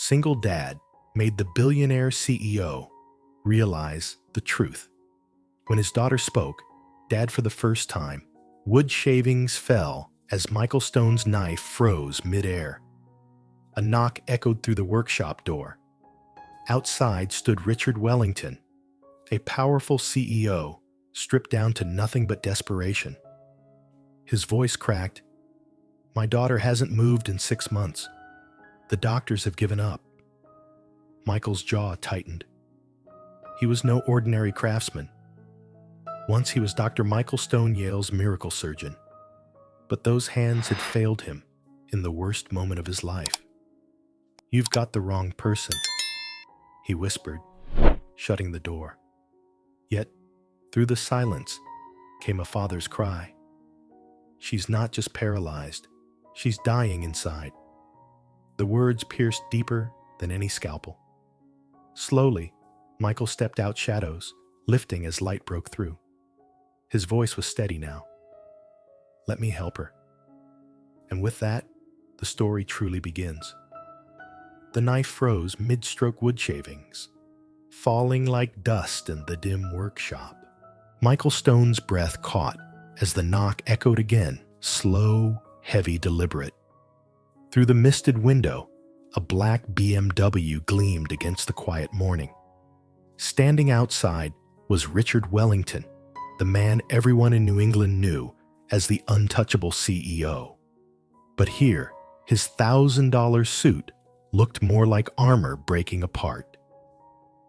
single dad made the billionaire CEO realize the truth. When his daughter spoke, Dad, for the first time, wood shavings fell as Michael Stone's knife froze midair. A knock echoed through the workshop door. Outside stood Richard Wellington, a powerful CEO stripped down to nothing but desperation. His voice cracked. "My daughter hasn't moved in 6 months. The doctors have given up." Michael's jaw tightened. He was no ordinary craftsman. Once he was Dr. Michael Stone, Yale's miracle surgeon. But those hands had failed him in the worst moment of his life. "You've got the wrong person," he whispered, shutting the door. Yet, through the silence, came a father's cry. "She's not just paralyzed, she's dying inside." The words pierced deeper than any scalpel. Slowly, Michael stepped out shadows, lifting as light broke through. His voice was steady now. "Let me help her." And with that, the story truly begins. The knife froze mid-stroke wood shavings, falling like dust in the dim workshop. Michael Stone's breath caught as the knock echoed again, slow, heavy, deliberate. Through the misted window, a black BMW gleamed against the quiet morning. Standing outside was Richard Wellington, the man everyone in New England knew as the untouchable CEO. But here, his $1,000 suit looked more like armor breaking apart.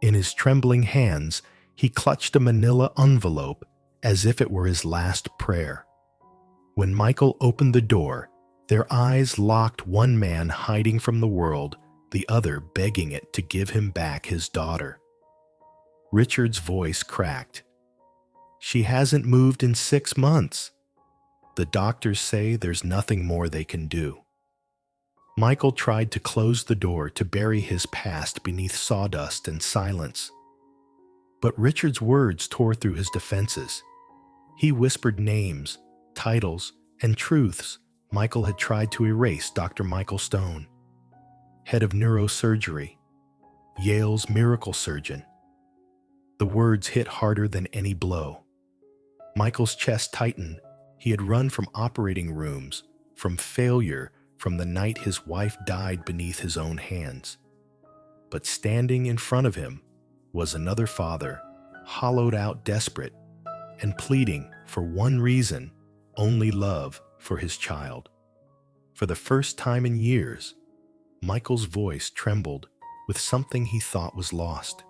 In his trembling hands, he clutched a manila envelope as if it were his last prayer. When Michael opened the door, their eyes locked, one man hiding from the world, the other begging it to give him back his daughter. Richard's voice cracked. "She hasn't moved in 6 months. The doctors say there's nothing more they can do." Michael tried to close the door to bury his past beneath sawdust and silence. But Richard's words tore through his defenses. He whispered names, titles, and truths Michael had tried to erase. Dr. Michael Stone, head of neurosurgery, Yale's miracle surgeon. The words hit harder than any blow. Michael's chest tightened. He had run from operating rooms, from failure, from the night his wife died beneath his own hands. But standing in front of him was another father, hollowed out, desperate, and pleading for one reason, only love for his child. For the first time in years, Michael's voice trembled with something he thought was lost.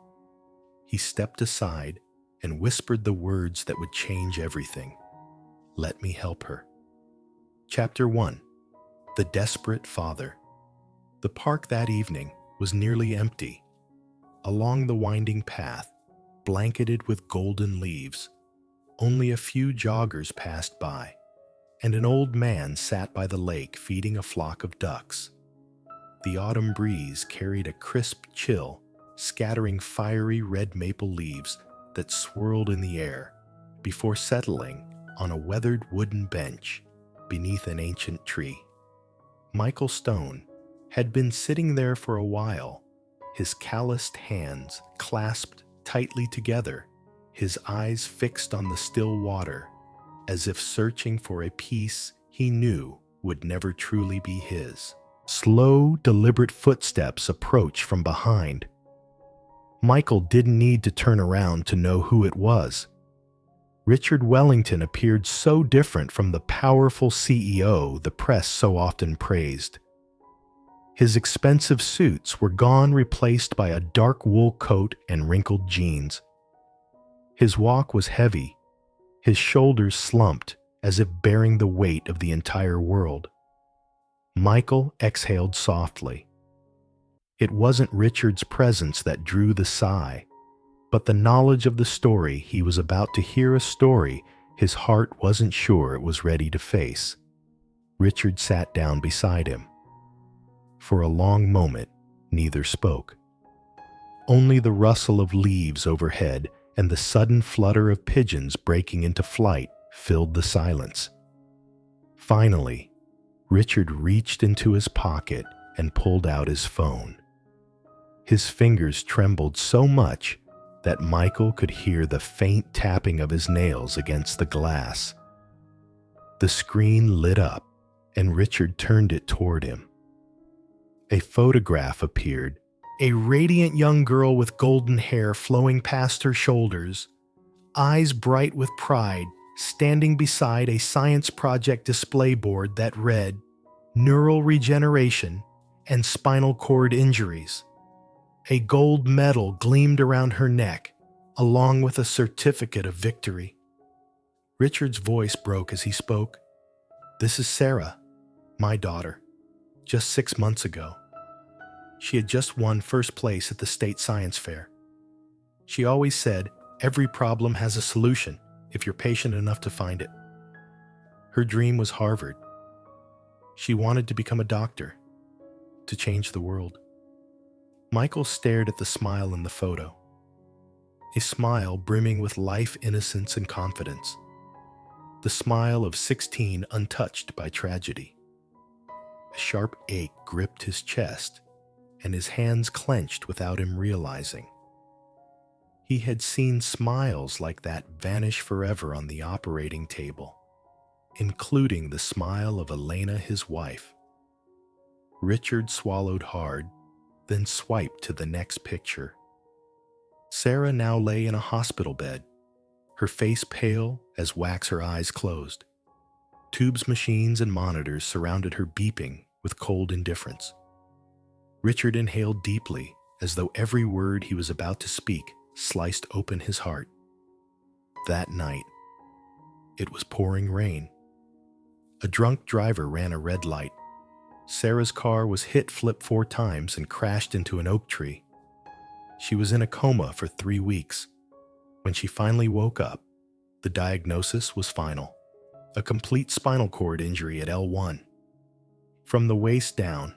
He stepped aside and whispered the words that would change everything. "Let me help her." Chapter 1. The Desperate Father. The park that evening was nearly empty. Along the winding path, blanketed with golden leaves, only a few joggers passed by, and an old man sat by the lake feeding a flock of ducks. The autumn breeze carried a crisp chill, scattering fiery red maple leaves that swirled in the air before settling on a weathered wooden bench beneath an ancient tree. Michael Stone had been sitting there for a while, his calloused hands clasped tightly together, his eyes fixed on the still water, as if searching for a peace he knew would never truly be his. Slow, deliberate footsteps approached from behind. Michael didn't need to turn around to know who it was. Richard Wellington appeared so different from the powerful CEO the press so often praised. His expensive suits were gone, replaced by a dark wool coat and wrinkled jeans. His walk was heavy, his shoulders slumped as if bearing the weight of the entire world. Michael exhaled softly. It wasn't Richard's presence that drew the sigh, but the knowledge of the story he was about to hear, a story his heart wasn't sure it was ready to face. Richard sat down beside him. For a long moment, neither spoke. Only the rustle of leaves overhead and the sudden flutter of pigeons breaking into flight filled the silence. Finally, Richard reached into his pocket and pulled out his phone. His fingers trembled so much that Michael could hear the faint tapping of his nails against the glass. The screen lit up, and Richard turned it toward him. A photograph appeared, a radiant young girl with golden hair flowing past her shoulders, eyes bright with pride, standing beside a science project display board that read, "Neural regeneration and spinal cord injuries." A gold medal gleamed around her neck, along with a certificate of victory. Richard's voice broke as he spoke. "This is Sarah, my daughter, just 6 months ago. She had just won first place at the state science fair. She always said, every problem has a solution if you're patient enough to find it. Her dream was Harvard. She wanted to become a doctor, to change the world." Michael stared at the smile in the photo, a smile brimming with life, innocence, and confidence. The smile of 16 untouched by tragedy. A sharp ache gripped his chest, and his hands clenched without him realizing. He had seen smiles like that vanish forever on the operating table, including the smile of Elena, his wife. Richard swallowed hard, then swiped to the next picture. Sarah now lay in a hospital bed, her face pale as wax, her eyes closed. Tubes, machines, and monitors surrounded her, beeping with cold indifference. Richard inhaled deeply, as though every word he was about to speak sliced open his heart. That night, it was pouring rain. A drunk driver ran a red light. Sarah's car was hit flip 4 times and crashed into an oak tree. She was in a coma for 3 weeks. When she finally woke up, the diagnosis was final: a complete spinal cord injury at L1. From the waist down,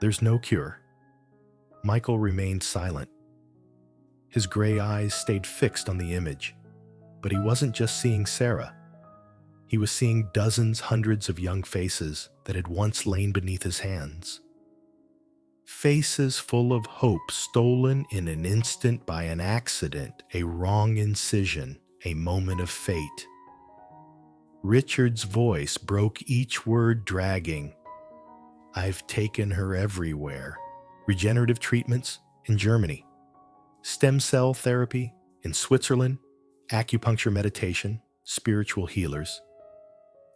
there's no cure. Michael remained silent. His gray eyes stayed fixed on the image, but he wasn't just seeing Sarah. He was seeing dozens, hundreds of young faces that had once lain beneath his hands. Faces full of hope stolen in an instant by an accident, a wrong incision, a moment of fate. Richard's voice broke each word, dragging. "I've taken her everywhere. Regenerative treatments in Germany, stem cell therapy in Switzerland, acupuncture, meditation, spiritual healers.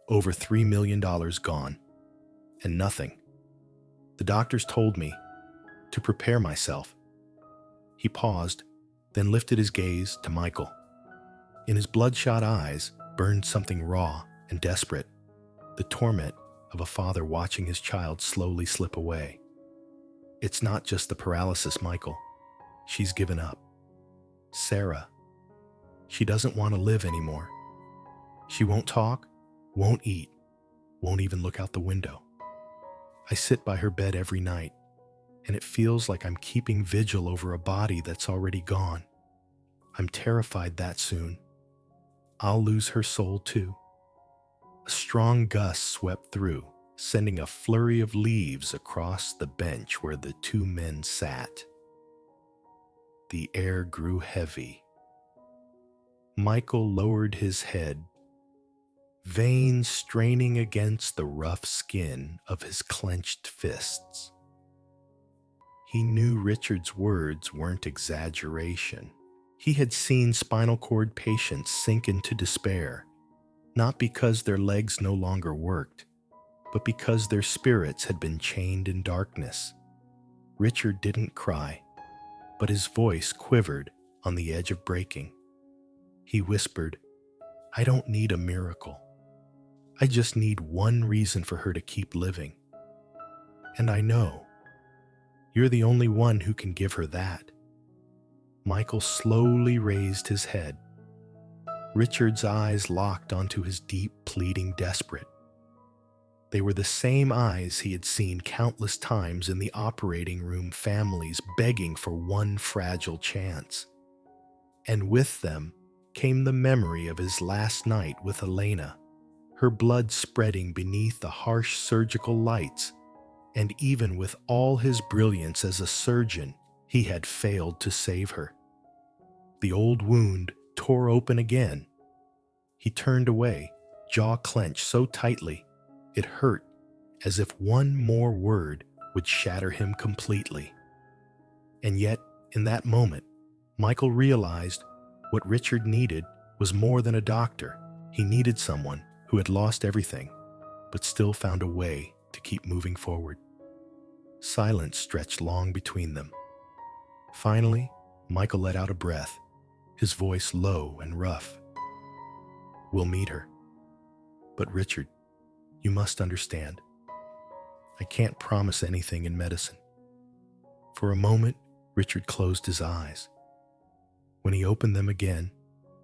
Over $3 million gone, and nothing. The doctors told me to prepare myself." He paused, then lifted his gaze to Michael. In his bloodshot eyes burned something raw and desperate, the torment of a father watching his child slowly slip away. "It's not just the paralysis, Michael. She's given up. Sarah, she doesn't want to live anymore. She won't talk, won't eat, won't even look out the window. I sit by her bed every night, and it feels like I'm keeping vigil over a body that's already gone. I'm terrified that soon I'll lose her soul too." A strong gust swept through, sending a flurry of leaves across the bench where the 2 men sat. The air grew heavy. Michael lowered his head, veins straining against the rough skin of his clenched fists. He knew Richard's words weren't exaggeration. He had seen spinal cord patients sink into despair, not because their legs no longer worked, but because their spirits had been chained in darkness. Richard didn't cry, but his voice quivered on the edge of breaking. He whispered, "I don't need a miracle. I just need one reason for her to keep living. And I know you're the only one who can give her that." Michael slowly raised his head. Richard's eyes locked onto his deep, pleading, desperate. They were the same eyes he had seen countless times in the operating room, families begging for one fragile chance. And with them came the memory of his last night with Elena, her blood spreading beneath the harsh surgical lights. And even with all his brilliance as a surgeon, He had failed to save her. The old wound tore open again. He turned away, jaw clenched so tightly it hurt, as if one more word would shatter him completely. And yet, in that moment, Michael realized what Richard needed was more than a doctor. He needed someone who had lost everything, but still found a way to keep moving forward. Silence stretched long between them. Finally, Michael let out a breath, his voice low and rough. "We'll meet her. But Richard, you must understand. I can't promise anything in medicine." For a moment, Richard closed his eyes. When he opened them again,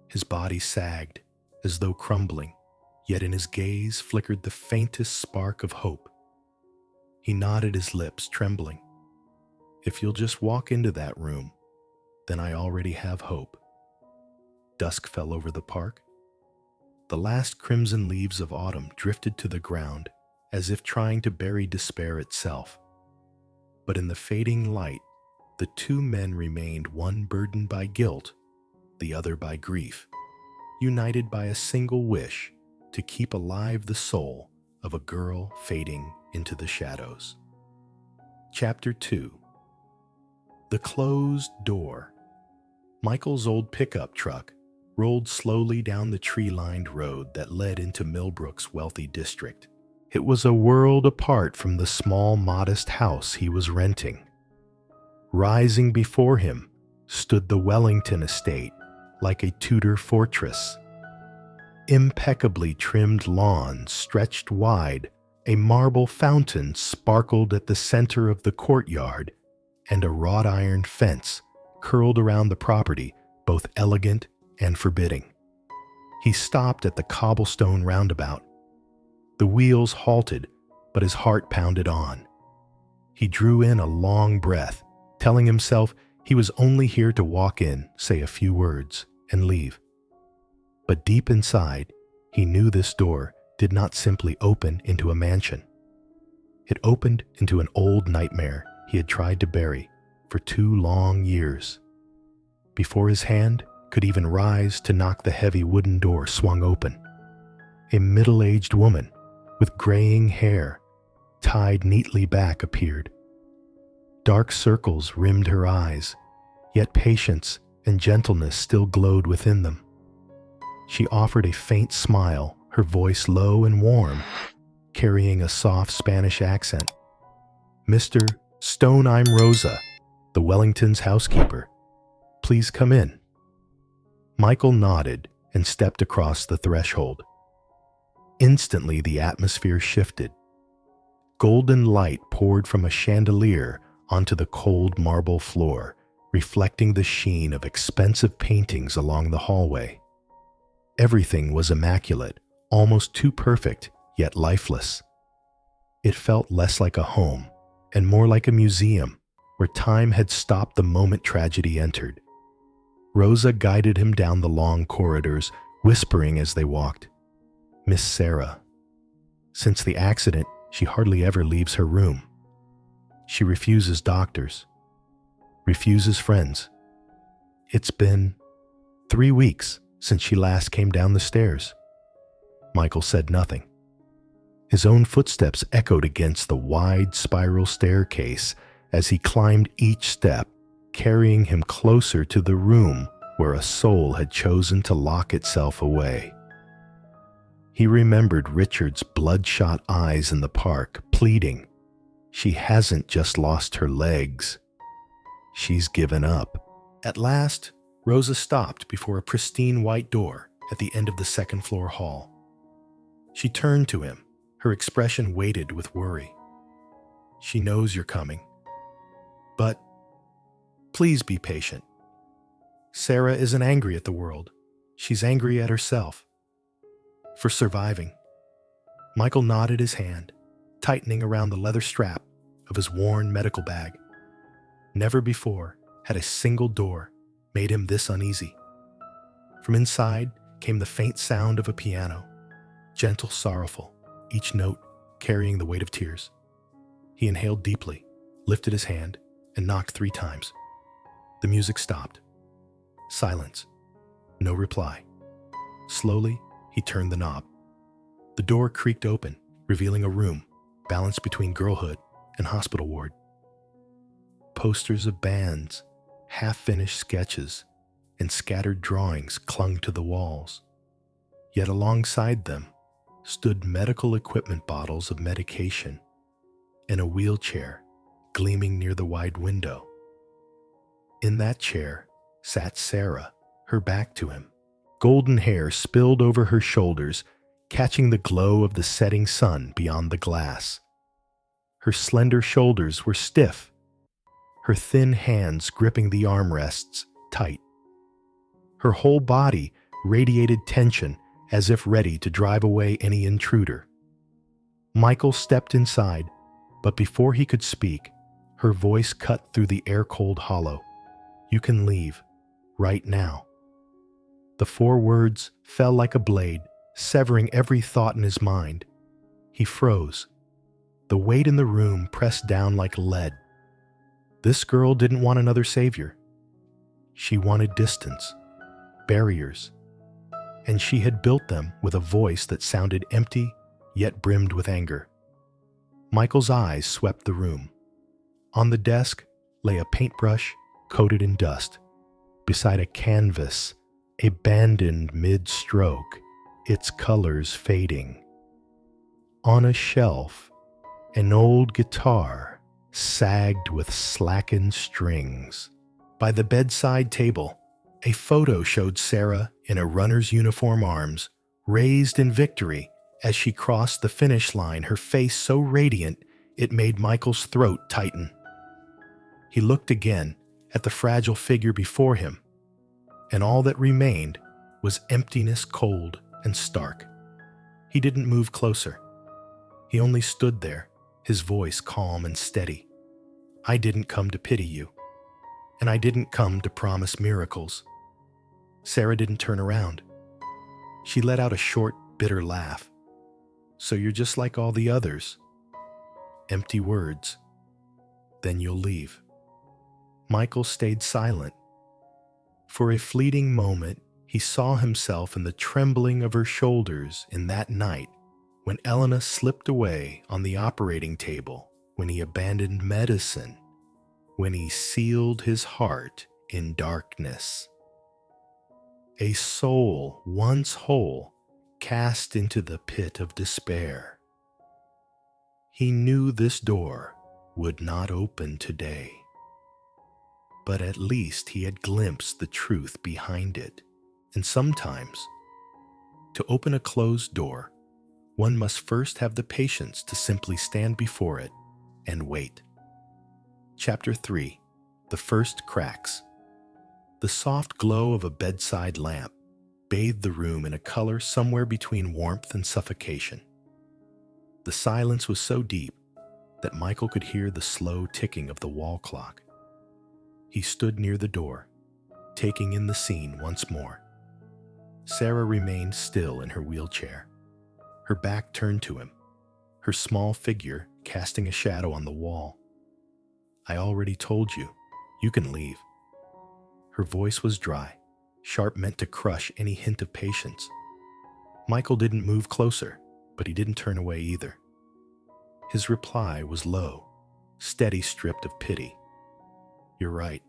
his body sagged, as though crumbling, yet in his gaze flickered the faintest spark of hope. He nodded, his lips trembling. "If you'll just walk into that room, then I already have hope." Dusk fell over the park. The last crimson leaves of autumn drifted to the ground, as if trying to bury despair itself. But in the fading light, the two men remained, one burdened by guilt, the other by grief, united by a single wish to keep alive the soul of a girl fading into the shadows. Chapter 2. The Closed Door. Michael's old pickup truck rolled slowly down the tree-lined road that led into Millbrook's wealthy district. It was a world apart from the small, modest house he was renting. Rising before him stood the Wellington estate, like a Tudor fortress. Impeccably trimmed lawns stretched wide, a marble fountain sparkled at the center of the courtyard, and a wrought iron fence curled around the property, both elegant and forbidding. He stopped at the cobblestone roundabout. The wheels halted, but his heart pounded on. He drew in a long breath, telling himself he was only here to walk in, say a few words, and leave. But deep inside, he knew this door did not simply open into a mansion. It opened into an old nightmare he had tried to bury for 2 long years. Before his hand could even rise to knock, the heavy wooden door swung open. A middle-aged woman with graying hair tied neatly back appeared. Dark circles rimmed her eyes, yet patience and gentleness still glowed within them. She offered a faint smile, her voice low and warm, carrying a soft Spanish accent. "Mr. Stone, I'm Rosa, the Wellington's housekeeper. Please come in." Michael nodded and stepped across the threshold. Instantly, the atmosphere shifted. Golden light poured from a chandelier onto the cold marble floor, reflecting the sheen of expensive paintings along the hallway. Everything was immaculate, almost too perfect, yet lifeless. It felt less like a home and more like a museum where time had stopped the moment tragedy entered. Rosa guided him down the long corridors, whispering as they walked, "Miss Sarah. Since the accident, she hardly ever leaves her room. She refuses doctors, refuses friends. It's been 3 weeks since she last came down the stairs." Michael said nothing. His own footsteps echoed against the wide spiral staircase as he climbed each step, carrying him closer to the room where a soul had chosen to lock itself away. He remembered Richard's bloodshot eyes in the park, pleading, "She hasn't just lost her legs. She's given up." At last, Rosa stopped before a pristine white door at the end of the second-floor hall. She turned to him, her expression weighted with worry. "She knows you're coming. But please be patient. Sarah isn't angry at the world. She's angry at herself. For surviving." Michael nodded his hand, tightening around the leather strap of his worn medical bag. Never before had a single door made him this uneasy. From inside came the faint sound of a piano, gentle, sorrowful, each note carrying the weight of tears. He inhaled deeply, lifted his hand, and knocked 3 times. The music stopped. Silence. No reply. Slowly, he turned the knob. The door creaked open, revealing a room balanced between girlhood and hospital ward. Posters of bands, half-finished sketches, and scattered drawings clung to the walls. Yet alongside them stood medical equipment bottles of medication and a wheelchair gleaming near the wide window. In that chair sat Sarah, her back to him, golden hair spilled over her shoulders, catching the glow of the setting sun beyond the glass. Her slender shoulders were stiff, her thin hands gripping the armrests tight. Her whole body radiated tension as if ready to drive away any intruder. Michael stepped inside, but before he could speak, her voice cut through the air-cold hollow. "You can leave, right now." The 4 words fell like a blade, severing every thought in his mind. He froze. The weight in the room pressed down like lead. This girl didn't want another savior. She wanted distance, barriers, and she had built them with a voice that sounded empty yet brimmed with anger. Michael's eyes swept the room. On the desk lay a paintbrush coated in dust. Beside a canvas, abandoned mid-stroke, its colors fading. On a shelf, an old guitar sagged with slackened strings. By the bedside table, a photo showed Sarah in a runner's uniform, arms raised in victory as she crossed the finish line, her face so radiant it made Michael's throat tighten. He looked again at the fragile figure before him, and all that remained was emptiness, cold and stark. He didn't move closer. He only stood there, his voice calm and steady. "I didn't come to pity you, and I didn't come to promise miracles." Sarah didn't turn around. She let out a short, bitter laugh. "So you're just like all the others." Empty words. "Then you'll leave." Michael stayed silent. For a fleeting moment, he saw himself in the trembling of her shoulders in that night when Elena slipped away on the operating table, when he abandoned medicine, when he sealed his heart in darkness. A soul once whole cast into the pit of despair. He knew this door would not open today, but at least he had glimpsed the truth behind it. And sometimes, to open a closed door, one must first have the patience to simply stand before it and wait. Chapter 3. The First Cracks. The soft glow of a bedside lamp bathed the room in a color somewhere between warmth and suffocation. The silence was so deep that Michael could hear the slow ticking of the wall clock. He stood near the door, taking in the scene once more. Sarah remained still in her wheelchair, her back turned to him, her small figure casting a shadow on the wall. "I already told you, you can leave." Her voice was dry, sharp, meant to crush any hint of patience. Michael didn't move closer, but he didn't turn away either. His reply was low, steady, stripped of pity. "You're right,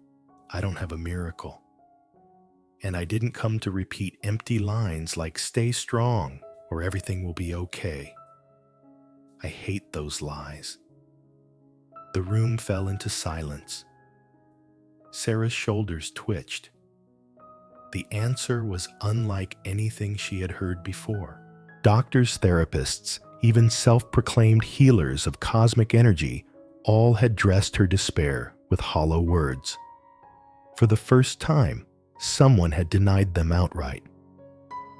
I don't have a miracle. And I didn't come to repeat empty lines like 'stay strong' or 'everything will be okay.' I hate those lies." The room fell into silence. Sarah's shoulders twitched. The answer was unlike anything she had heard before. Doctors, therapists, even self-proclaimed healers of cosmic energy, all had dressed her despair with hollow words. For the first time, someone had denied them outright.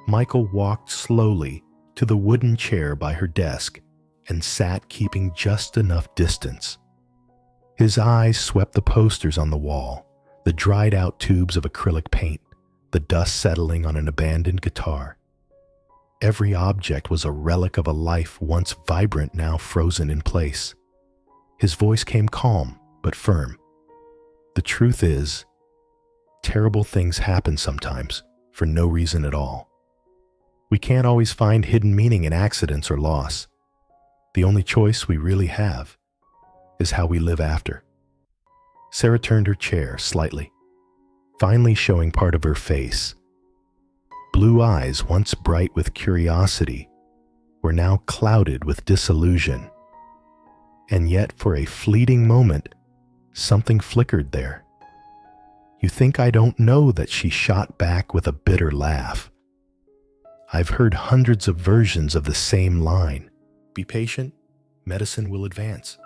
Michael walked slowly to the wooden chair by her desk and sat, keeping just enough distance. His eyes swept the posters on the wall, the dried-out tubes of acrylic paint, the dust settling on an abandoned guitar. Every object was a relic of a life once vibrant, now frozen in place. His voice came calm but firm. "The truth is, Terrible things happen sometimes, for no reason at all. We can't always find hidden meaning in accidents or loss. The only choice we really have is how we live after. Sarah turned her chair slightly, finally showing part of her face. Blue eyes, once bright with curiosity, were now clouded with disillusion. And yet, for a fleeting moment, something flickered there. "You think I don't know that?" she shot back with a bitter laugh. "I've heard hundreds of versions of the same line. Be patient, medicine will advance.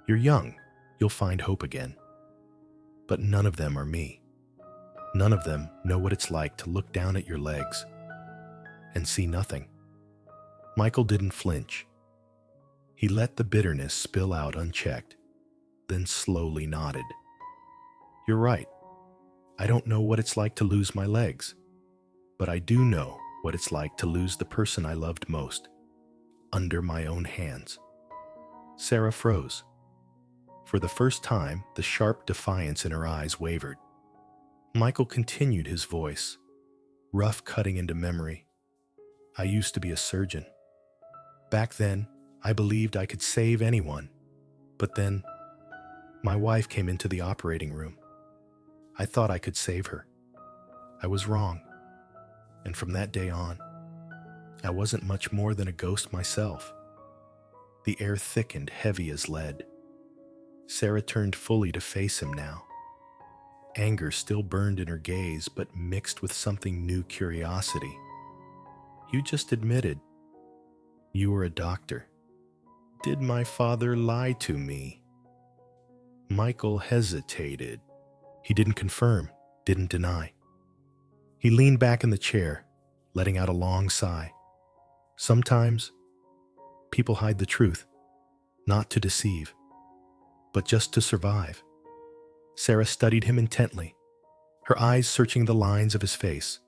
You're young, you'll find hope again. But none of them are me. None of them know what it's like to look down at your legs and see nothing." Michael didn't flinch. He let the bitterness spill out unchecked, then slowly nodded. "You're right. I don't know what it's like to lose my legs, but I do know what it's like to lose the person I loved most, under my own hands." Sarah froze. For the first time, the sharp defiance in her eyes wavered. Michael continued, his voice rough, cutting into memory. "I used to be a surgeon. Back then, I believed I could save anyone. But then, my wife came into the operating room. I thought I could save her. I was wrong. And from that day on, I wasn't much more than a ghost myself." The air thickened, heavy as lead. Sarah turned fully to face him now. Anger still burned in her gaze, but mixed with something new, curiosity. "You just admitted you were a doctor. Did my father lie to me?" Michael hesitated. He didn't confirm, didn't deny. He leaned back in the chair, letting out a long sigh. Sometimes, people hide the truth, not to deceive, but just to survive. Sarah studied him intently, her eyes searching the lines of his face,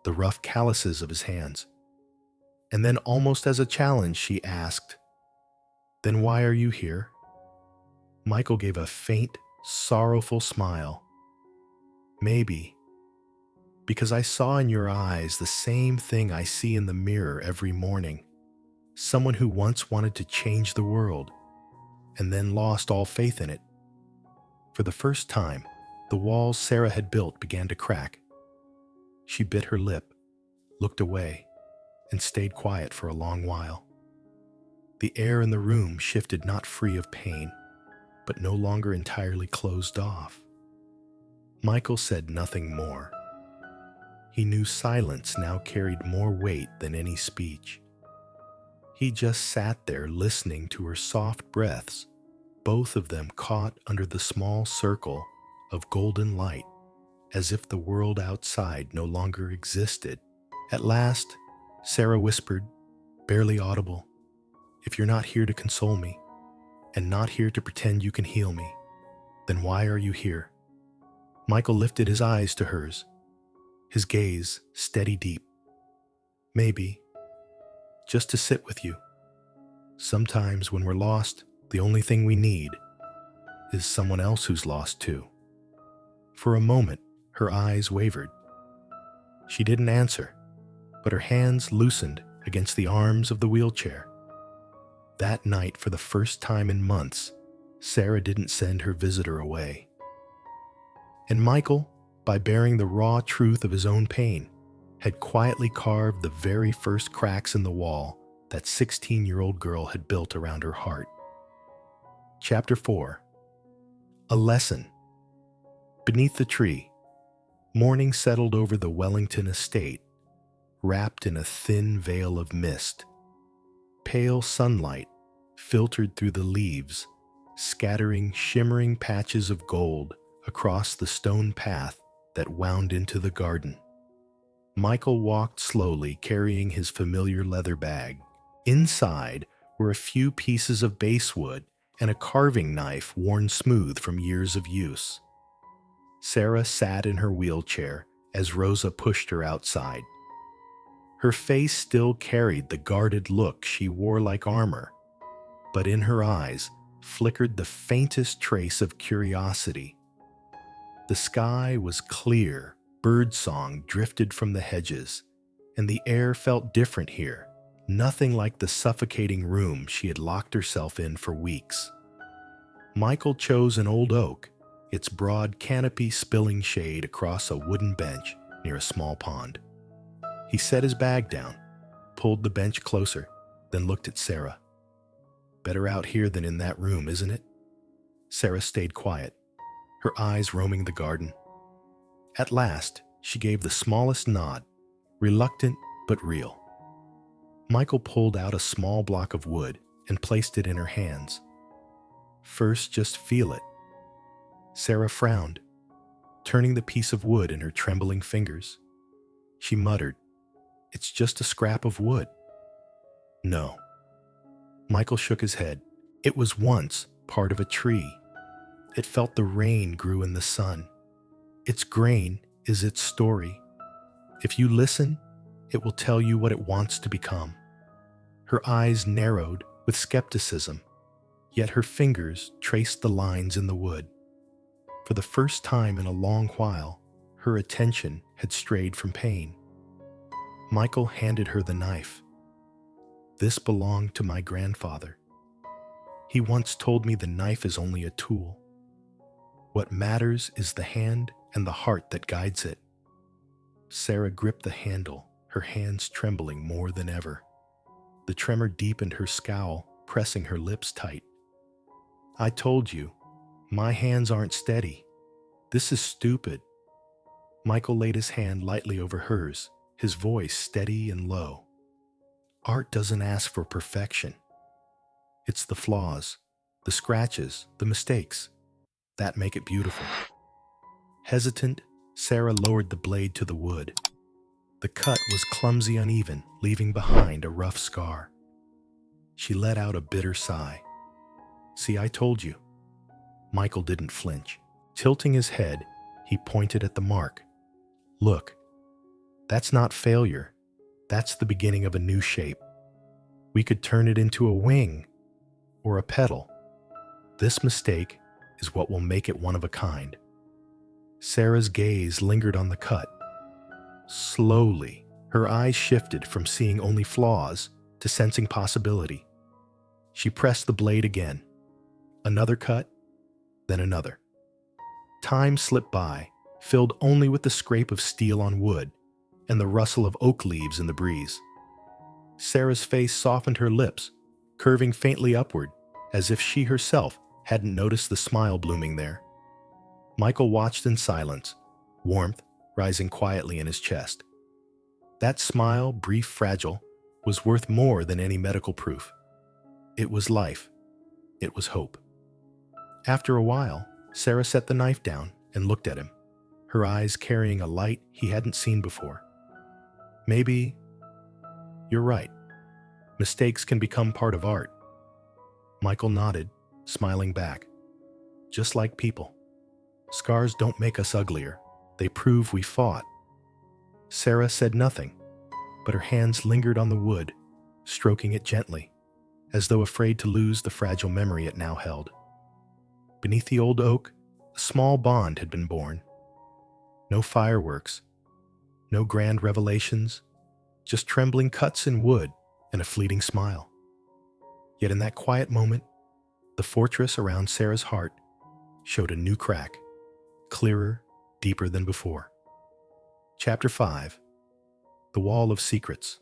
the rough calluses of his hands. And then, almost as a challenge, she asked, "Then why are you here?" Michael gave a faint, sorrowful smile. "Maybe because I saw in your eyes the same thing I see in the mirror every morning. Someone who once wanted to change the world, and then lost all faith in it." For the first time, the walls Sarah had built began to crack. She bit her lip, looked away, and stayed quiet for a long while. The air in the room shifted, not free of pain, but no longer entirely closed off. Michael said nothing more. He knew silence now carried more weight than any speech. He just sat there listening to her soft breaths, both of them caught under the small circle of golden light, as if the world outside no longer existed. At last, Sarah whispered, barely audible, "If you're not here to console me, and not here to pretend you can heal me, then why are you here?" Michael lifted his eyes to hers, his gaze steady deep. "Maybe, just to sit with you. Sometimes when we're lost, the only thing we need is someone else who's lost too." For a moment, her eyes wavered. She didn't answer, but her hands loosened against the arms of the wheelchair. That night, for the first time in months, Sarah didn't send her visitor away. And Michael, by bearing the raw truth of his own pain, had quietly carved the very first cracks in the wall that 16-year-old girl had built around her heart. Chapter 4. A Lesson. Beneath the tree, morning settled over the Wellington estate, wrapped in a thin veil of mist. Pale sunlight filtered through the leaves, scattering shimmering patches of gold across the stone path that wound into the garden. Michael walked slowly, carrying his familiar leather bag. Inside were a few pieces of basswood and a carving knife worn smooth from years of use. Sarah sat in her wheelchair as Rosa pushed her outside. Her face still carried the guarded look she wore like armor, but in her eyes flickered the faintest trace of curiosity. The sky was clear, birdsong drifted from the hedges, and the air felt different here, nothing like the suffocating room she had locked herself in for weeks. Michael chose an old oak, its broad canopy spilling shade across a wooden bench near a small pond. He set his bag down, pulled the bench closer, then looked at Sarah. "Better out here than in that room, isn't it?" Sarah stayed quiet, her eyes roaming the garden. At last, she gave the smallest nod, reluctant but real. Michael pulled out a small block of wood and placed it in her hands. "First, just feel it." Sarah frowned, turning the piece of wood in her trembling fingers. She muttered, "It's just a scrap of wood." "No." Michael shook his head. "It was once part of a tree. It felt the rain grew in the sun. Its grain is its story. If you listen, it will tell you what it wants to become." Her eyes narrowed with skepticism, yet her fingers traced the lines in the wood. For the first time in a long while, her attention had strayed from pain. Michael handed her the knife. "This belonged to my grandfather. He once told me the knife is only a tool. What matters is the hand and the heart that guides it." Sarah gripped the handle, her hands trembling more than ever. The tremor deepened her scowl, pressing her lips tight. "I told you, my hands aren't steady. This is stupid." Michael laid his hand lightly over hers, his voice steady and low. "Art doesn't ask for perfection. It's the flaws, the scratches, the mistakes that make it beautiful." Hesitant, Sarah lowered the blade to the wood. The cut was clumsy, uneven, leaving behind a rough scar. She let out a bitter sigh. "See, I told you." Michael didn't flinch. Tilting his head, he pointed at the mark. "Look, that's not failure. That's the beginning of a new shape. We could turn it into a wing or a petal. This mistake is what will make it one of a kind." Sarah's gaze lingered on the cut. Slowly, her eyes shifted from seeing only flaws to sensing possibility. She pressed the blade again. Another cut, then another. Time slipped by, filled only with the scrape of steel on wood and the rustle of oak leaves in the breeze. Sarah's face softened, her lips curving faintly upward, as if she herself hadn't noticed the smile blooming there. Michael watched in silence, warmth rising quietly in his chest. That smile, brief, fragile, was worth more than any medical proof. It was life. It was hope. After a while, Sarah set the knife down and looked at him, her eyes carrying a light he hadn't seen before. "Maybe you're right. Mistakes can become part of art." Michael nodded, smiling back. "Just like people. Scars don't make us uglier. They prove we fought." Sarah said nothing, but her hands lingered on the wood, stroking it gently, as though afraid to lose the fragile memory it now held. Beneath the old oak, a small bond had been born. No fireworks, no grand revelations, just trembling cuts in wood and a fleeting smile. Yet in that quiet moment, the fortress around Sarah's heart showed a new crack, clearer, deeper than before. Chapter 5. The Wall of Secrets.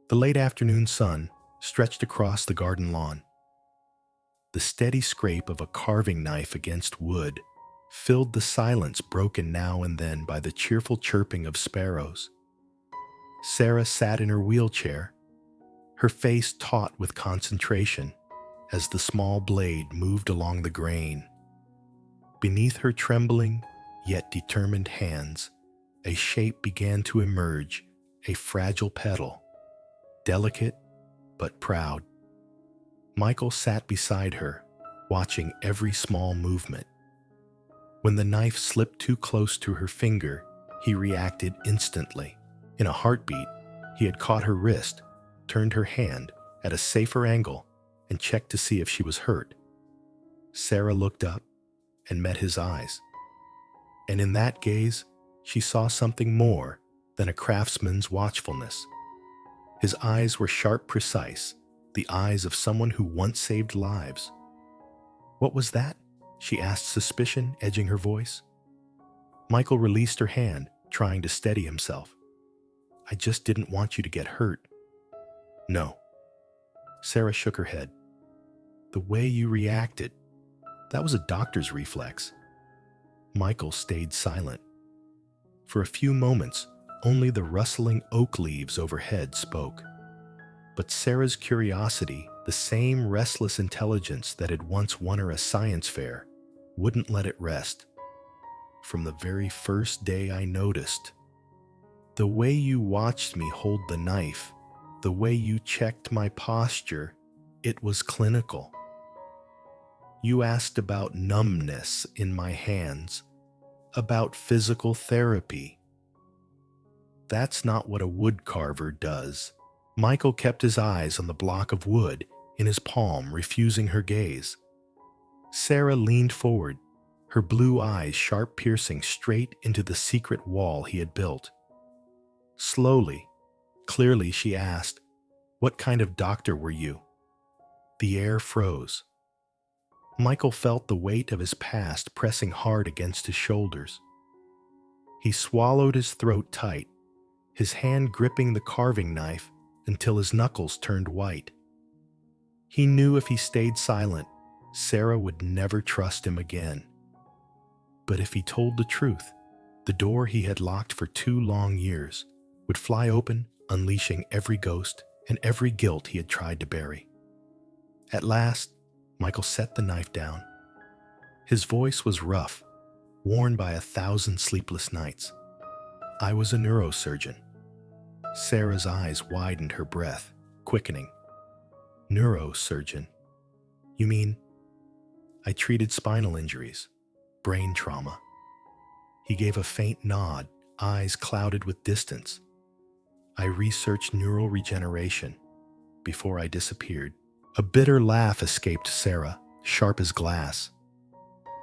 The late afternoon sun stretched across the garden lawn. The steady scrape of a carving knife against wood filled the silence, broken now and then by the cheerful chirping of sparrows. Sarah sat in her wheelchair, her face taut with concentration as the small blade moved along the grain. Beneath her trembling yet determined hands, a shape began to emerge, a fragile petal, delicate but proud. Michael sat beside her, watching every small movement. When the knife slipped too close to her finger, he reacted instantly. In a heartbeat, he had caught her wrist, turned her hand at a safer angle, and checked to see if she was hurt. Sarah looked up and met his eyes. And in that gaze, she saw something more than a craftsman's watchfulness. His eyes were sharp, precise, the eyes of someone who once saved lives. "What was that?" she asked, suspicion edging her voice. Michael released her hand, trying to steady himself. "I just didn't want you to get hurt." "No." Sarah shook her head. "The way you reacted, that was a doctor's reflex." Michael stayed silent. For a few moments, only the rustling oak leaves overhead spoke. But Sarah's curiosity, the same restless intelligence that had once won her a science fair, wouldn't let it rest. "From the very first day I noticed. The way you watched me hold the knife, the way you checked my posture, it was clinical. You asked about numbness in my hands, about physical therapy. That's not what a wood carver does." Michael kept his eyes on the block of wood in his palm, refusing her gaze. Sarah leaned forward, her blue eyes sharp, piercing straight into the secret wall he had built. Slowly, clearly, she asked, "What kind of doctor were you?" The air froze. Michael felt the weight of his past pressing hard against his shoulders. He swallowed his throat tight, his hand gripping the carving knife until his knuckles turned white. He knew if he stayed silent, Sarah would never trust him again. But if he told the truth, the door he had locked for 2 long years would fly open, unleashing every ghost and every guilt he had tried to bury. At last, Michael set the knife down. His voice was rough, worn by 1,000 sleepless nights. "I was a neurosurgeon." Sarah's eyes widened, her breath quickening. "Neurosurgeon? You mean?" "I treated spinal injuries, brain trauma." He gave a faint nod, eyes clouded with distance. "I researched neural regeneration before I disappeared." A bitter laugh escaped Sarah, sharp as glass.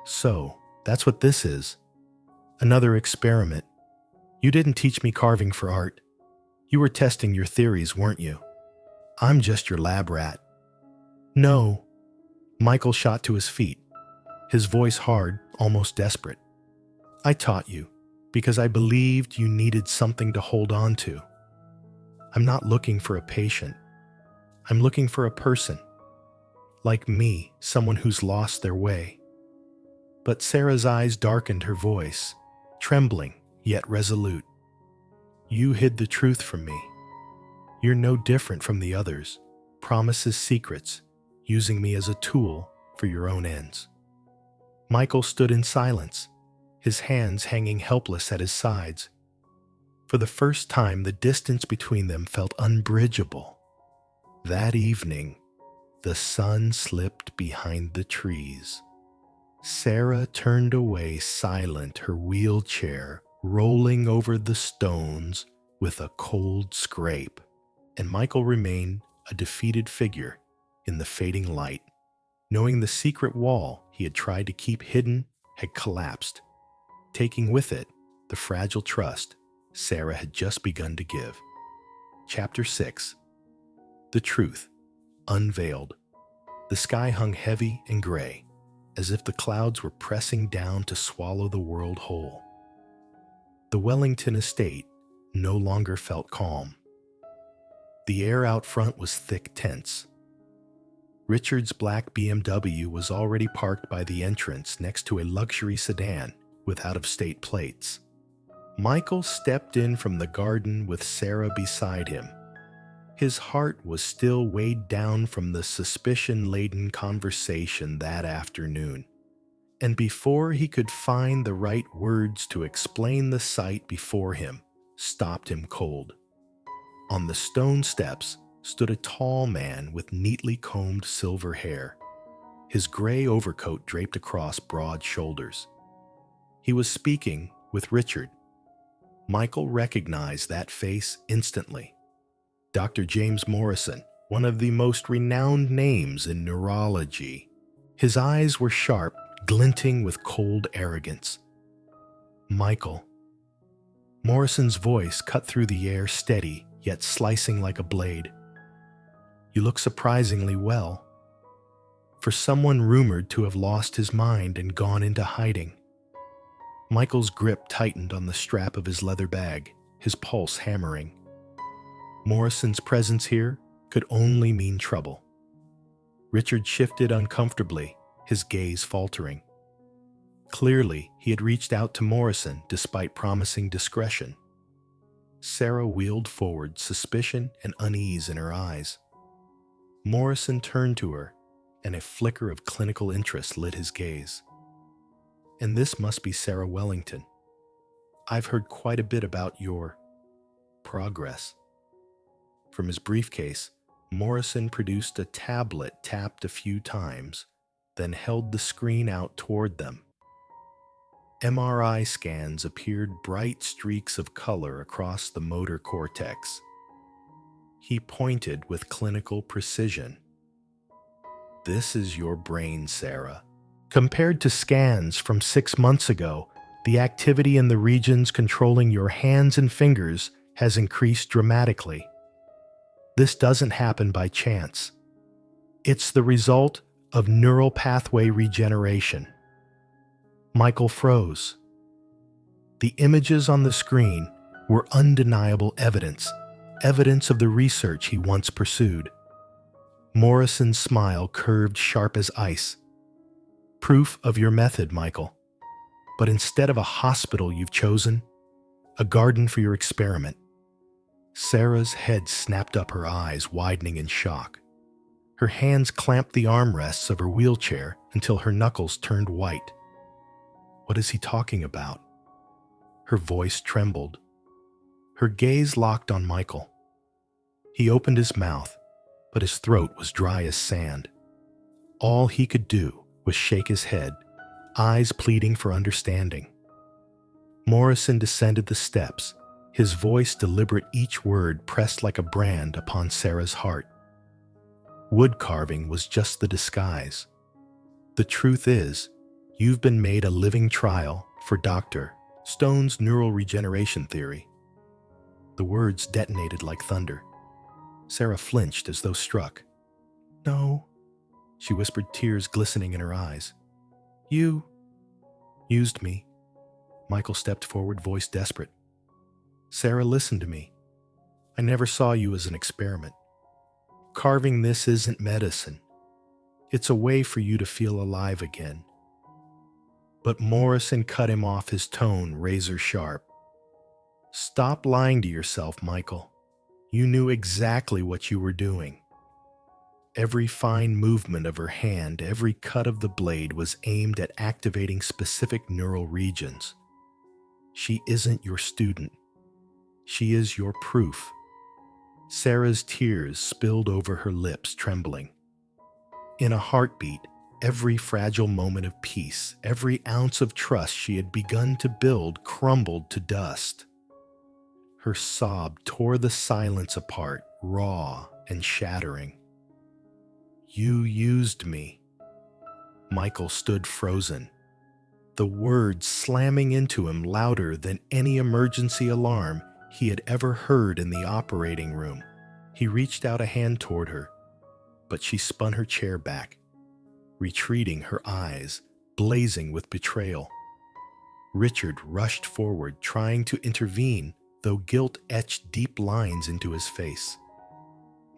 "So, that's what this is. Another experiment. You didn't teach me carving for art. You were testing your theories, weren't you? I'm just your lab rat." "No." Michael shot to his feet, his voice hard, almost desperate. "I taught you because I believed you needed something to hold on to. I'm not looking for a patient. I'm looking for a person. Like me, someone who's lost their way." But Sarah's eyes darkened, her voice, trembling yet resolute. "You hid the truth from me. You're no different from the others, promises, secrets, using me as a tool for your own ends." Michael stood in silence, his hands hanging helpless at his sides. For the first time, the distance between them felt unbridgeable. That evening, the sun slipped behind the trees. Sarah turned away silent, her wheelchair rolling over the stones with a cold scrape, and Michael remained a defeated figure in the fading light, knowing the secret wall he had tried to keep hidden had collapsed, taking with it the fragile trust Sarah had just begun to give. Chapter 6. The Truth, Unveiled. The sky hung heavy and gray, as if the clouds were pressing down to swallow the world whole. The Wellington estate no longer felt calm. The air out front was thick, tense. Richard's black BMW was already parked by the entrance next to a luxury sedan with out-of-state plates. Michael stepped in from the garden with Sarah beside him. His heart was still weighed down from the suspicion-laden conversation that afternoon, and before he could find the right words to explain the sight before him, stopped him cold. On the stone steps stood a tall man with neatly combed silver hair, his gray overcoat draped across broad shoulders. He was speaking with Richard. Michael recognized that face instantly. Dr. James Morrison, one of the most renowned names in neurology. His eyes were sharp, glinting with cold arrogance. Michael. Morrison's voice cut through the air, steady, yet slicing like a blade. You look surprisingly well. For someone rumored to have lost his mind and gone into hiding. Michael's grip tightened on the strap of his leather bag, his pulse hammering. Morrison's presence here could only mean trouble. Richard shifted uncomfortably, his gaze faltering. Clearly, he had reached out to Morrison despite promising discretion. Sarah wheeled forward, suspicion and unease in her eyes. Morrison turned to her, and a flicker of clinical interest lit his gaze. And this must be Sarah Wellington. I've heard quite a bit about your progress. From his briefcase, Morrison produced a tablet, tapped a few times, then held the screen out toward them. MRI scans appeared, bright streaks of color across the motor cortex. He pointed with clinical precision. This is your brain, Sarah. Compared to scans from 6 months ago, the activity in the regions controlling your hands and fingers has increased dramatically. This doesn't happen by chance. It's the result of neural pathway regeneration. Michael froze. The images on the screen were undeniable evidence of the research he once pursued. Morrison's smile curved sharp as ice. Proof of your method, Michael. But instead of a hospital you've chosen, a garden for your experiment. Sarah's head snapped up, her eyes widening in shock. Her hands clamped the armrests of her wheelchair until her knuckles turned white. What is he talking about? Her voice trembled. Her gaze locked on Michael. He opened his mouth, but his throat was dry as sand. All he could do was shake his head, eyes pleading for understanding. Morrison descended the steps, his voice deliberate, each word pressed like a brand upon Sarah's heart. Wood carving was just the disguise. The truth is, you've been made a living trial for Dr. Stone's neural regeneration theory. The words detonated like thunder. Sarah flinched as though struck. No, she whispered, tears glistening in her eyes. You used me. Michael stepped forward, voice desperate. Sarah, listen to me. I never saw you as an experiment. Carving this isn't medicine. It's a way for you to feel alive again. But Morrison cut him off, his tone razor sharp. Stop lying to yourself, Michael. You knew exactly what you were doing. Every fine movement of her hand, every cut of the blade was aimed at activating specific neural regions. She isn't your student. She is your proof. Sarah's tears spilled over her lips, trembling. In a heartbeat, every fragile moment of peace, every ounce of trust she had begun to build crumbled to dust. Her sob tore the silence apart, raw and shattering. You used me. Michael stood frozen, the words slamming into him louder than any emergency alarm he had ever heard in the operating room. He reached out a hand toward her, but she spun her chair back, retreating, her eyes blazing with betrayal. Richard rushed forward, trying to intervene, though guilt etched deep lines into his face.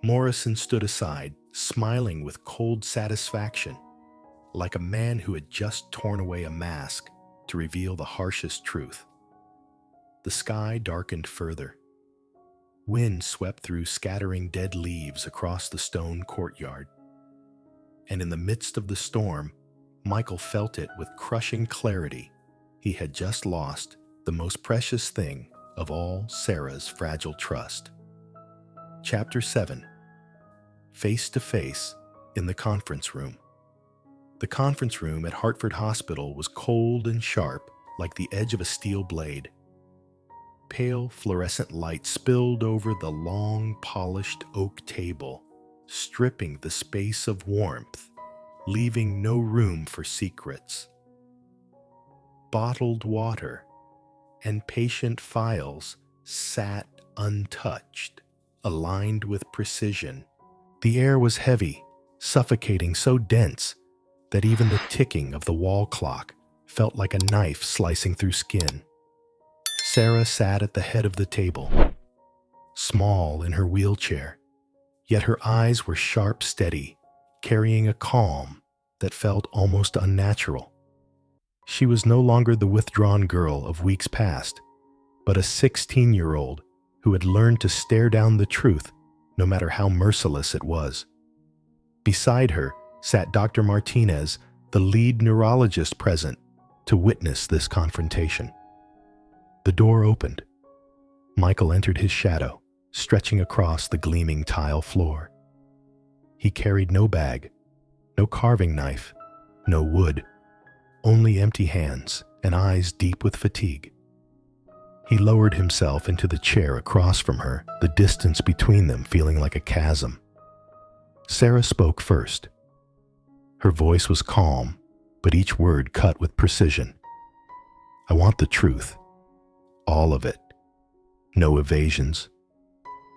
Morrison stood aside, smiling with cold satisfaction, like a man who had just torn away a mask to reveal the harshest truth. The sky darkened further. Wind swept through, scattering dead leaves across the stone courtyard. And in the midst of the storm, Michael felt it with crushing clarity. He had just lost the most precious thing of all Sarah's fragile trust. Chapter 7. Face to face in the conference room. The conference room at Hartford Hospital was cold and sharp, like the edge of a steel blade. Pale fluorescent light spilled over the long, polished oak table, stripping the space of warmth, leaving no room for secrets. Bottled water, and patient files sat untouched, aligned with precision. The air was heavy, suffocating, so dense that even the ticking of the wall clock felt like a knife slicing through skin. Sarah sat at the head of the table, small in her wheelchair, yet her eyes were sharp, steady, carrying a calm that felt almost unnatural. She was no longer the withdrawn girl of weeks past, but a 16-year-old who had learned to stare down the truth no matter how merciless it was. Beside her sat Dr. Martinez, the lead neurologist present, to witness this confrontation. The door opened. Michael entered his shadow, stretching across the gleaming tile floor. He carried no bag, no carving knife, no wood, only empty hands and eyes deep with fatigue. He lowered himself into the chair across from her, the distance between them feeling like a chasm. Sarah spoke first. Her voice was calm, but each word cut with precision. "I want the truth. All of it. No evasions.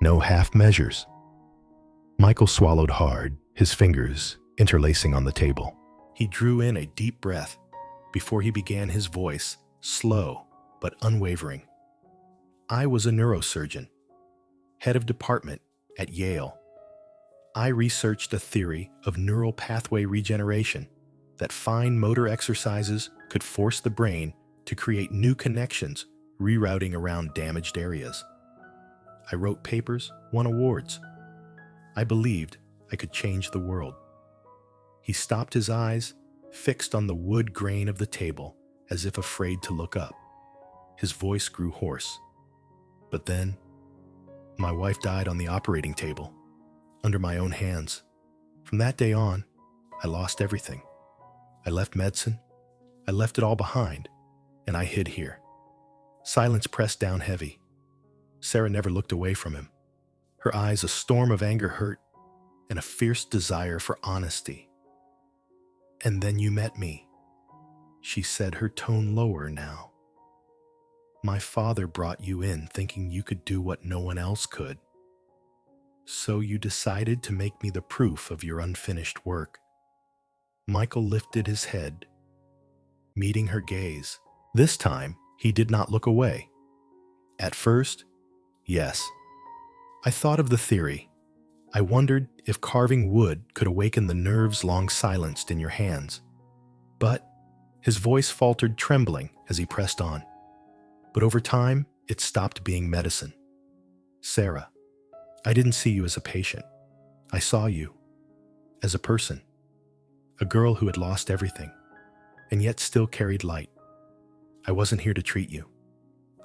No half measures." Michael swallowed hard, his fingers interlacing on the table. He drew in a deep breath before he began, his voice slow but unwavering. "I was a neurosurgeon, head of department at Yale. I researched a theory of neural pathway regeneration, that fine motor exercises could force the brain to create new connections, rerouting around damaged areas. I wrote papers, won awards. I believed I could change the world." He stopped, his eyes fixed on the wood grain of the table, as if afraid to look up. His voice grew hoarse. "But then, my wife died on the operating table, under my own hands. From that day on, I lost everything. I left medicine, I left it all behind, and I hid here." Silence pressed down heavy. Sarah never looked away from him, her eyes a storm of anger, hurt, and a fierce desire for honesty. "And then you met me," she said, her tone lower now. "My father brought you in thinking you could do what no one else could. So you decided to make me the proof of your unfinished work." Michael lifted his head, meeting her gaze. This time, he did not look away. "At first, yes. I thought of the theory. I wondered if carving wood could awaken the nerves long silenced in your hands. But," his voice faltered, trembling as he pressed on, "but over time, it stopped being medicine. Sarah, I didn't see you as a patient. I saw you as a person, a girl who had lost everything, and yet still carried light. I wasn't here to treat you.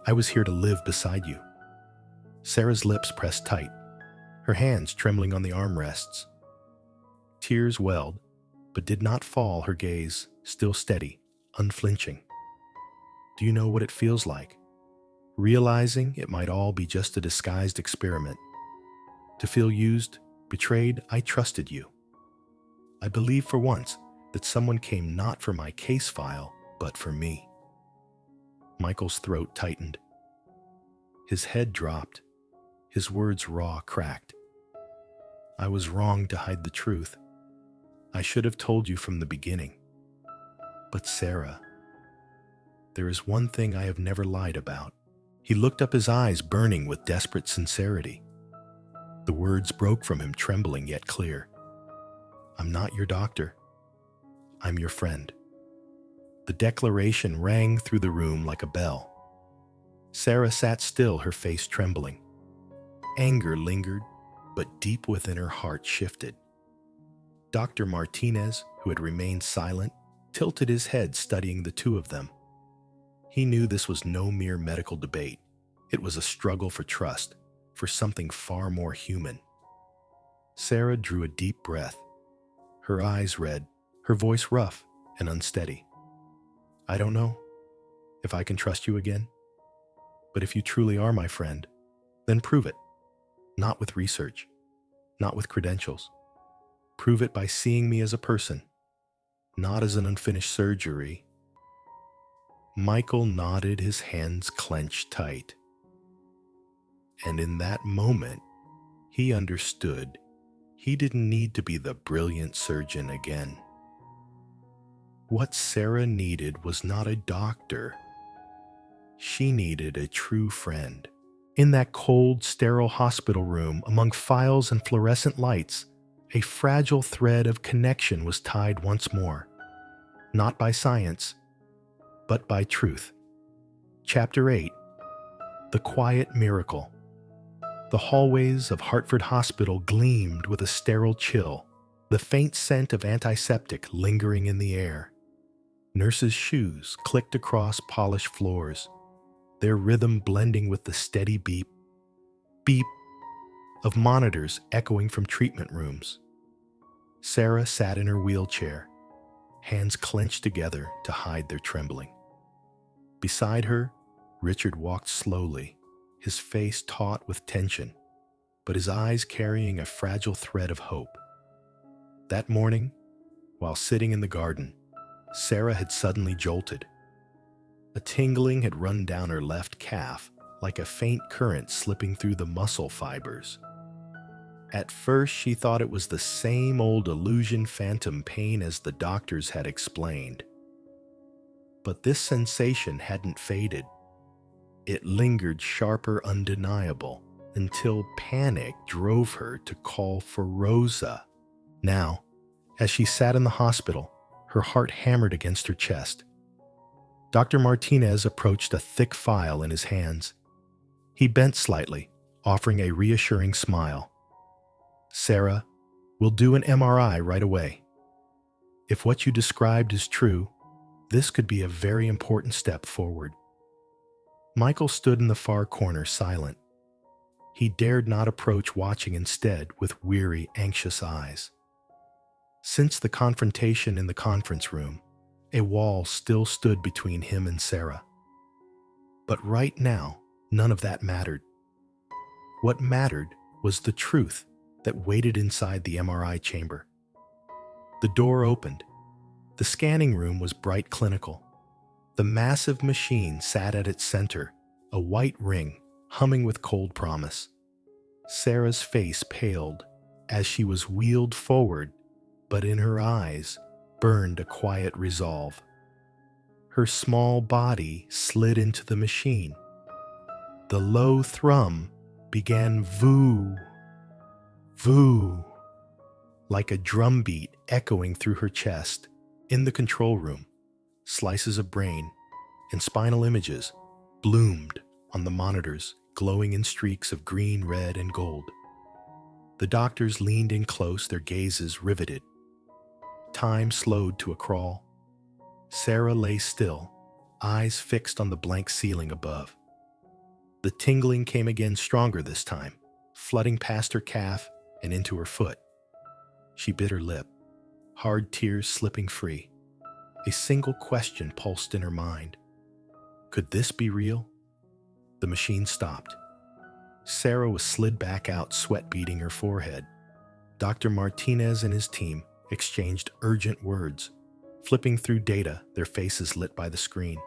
I was here to live beside you." Sarah's lips pressed tight, her hands trembling on the armrests. Tears welled, but did not fall, her gaze still steady, unflinching. "Do you know what it feels like? Realizing it might all be just a disguised experiment. To feel used, betrayed. I trusted you. I believed for once that someone came not for my case file, but for me." Michael's throat tightened. His head dropped, his words raw, cracked. "I was wrong to hide the truth. I should have told you from the beginning. But Sarah, there is one thing I have never lied about." He looked up, his eyes burning with desperate sincerity. The words broke from him, trembling yet clear. "I'm not your doctor. I'm your friend." The declaration rang through the room like a bell. Sarah sat still, her face trembling. Anger lingered, but deep within her heart shifted. Dr. Martinez, who had remained silent, tilted his head, studying the two of them. He knew this was no mere medical debate. It was a struggle for trust, for something far more human. Sarah drew a deep breath, her eyes red, her voice rough and unsteady. "I don't know if I can trust you again, but if you truly are my friend, then prove it. Not with research, not with credentials. Prove it by seeing me as a person, not as an unfinished surgery." Michael nodded, his hands clenched tight. And in that moment, he understood he didn't need to be the brilliant surgeon again. What Sarah needed was not a doctor. She needed a true friend. In that cold, sterile hospital room, among files and fluorescent lights, a fragile thread of connection was tied once more. Not by science, but by truth. Chapter 8. The Quiet Miracle. The hallways of Hartford Hospital gleamed with a sterile chill, the faint scent of antiseptic lingering in the air. Nurses' shoes clicked across polished floors, their rhythm blending with the steady beep, beep of monitors echoing from treatment rooms. Sarah sat in her wheelchair, hands clenched together to hide their trembling. Beside her, Richard walked slowly, his face taut with tension, but his eyes carrying a fragile thread of hope. That morning, while sitting in the garden, Sarah had suddenly jolted. A tingling had run down her left calf, like a faint current slipping through the muscle fibers. At first, she thought it was the same old illusion phantom pain as the doctors had explained. But this sensation hadn't faded. It lingered sharper, undeniable, until panic drove her to call for Rosa. Now, as she sat in the hospital, her heart hammered against her chest. Dr. Martinez approached a thick file in his hands. He bent slightly, offering a reassuring smile. "Sarah, we'll do an MRI right away. If what you described is true, this could be a very important step forward." Michael stood in the far corner, silent. He dared not approach, watching instead with weary, anxious eyes. Since the confrontation in the conference room, a wall still stood between him and Sarah. But right now, none of that mattered. What mattered was the truth that waited inside the MRI chamber. The door opened. The scanning room was bright, clinical. The massive machine sat at its center, a white ring humming with cold promise. Sarah's face paled as she was wheeled forward, but in her eyes burned a quiet resolve. Her small body slid into the machine. The low thrum began voo, voo, like a drumbeat echoing through her chest. In the control room, slices of brain and spinal images bloomed on the monitors, glowing in streaks of green, red, and gold. The doctors leaned in close, their gazes riveted. Time slowed to a crawl. Sarah lay still, eyes fixed on the blank ceiling above. The tingling came again, stronger this time, flooding past her calf and into her foot. She bit her lip, hard tears slipping free. A single question pulsed in her mind. Could this be real? The machine stopped. Sarah was slid back out, sweat beading her forehead. Dr. Martinez and his team exchanged urgent words, flipping through data, their faces lit by the screen.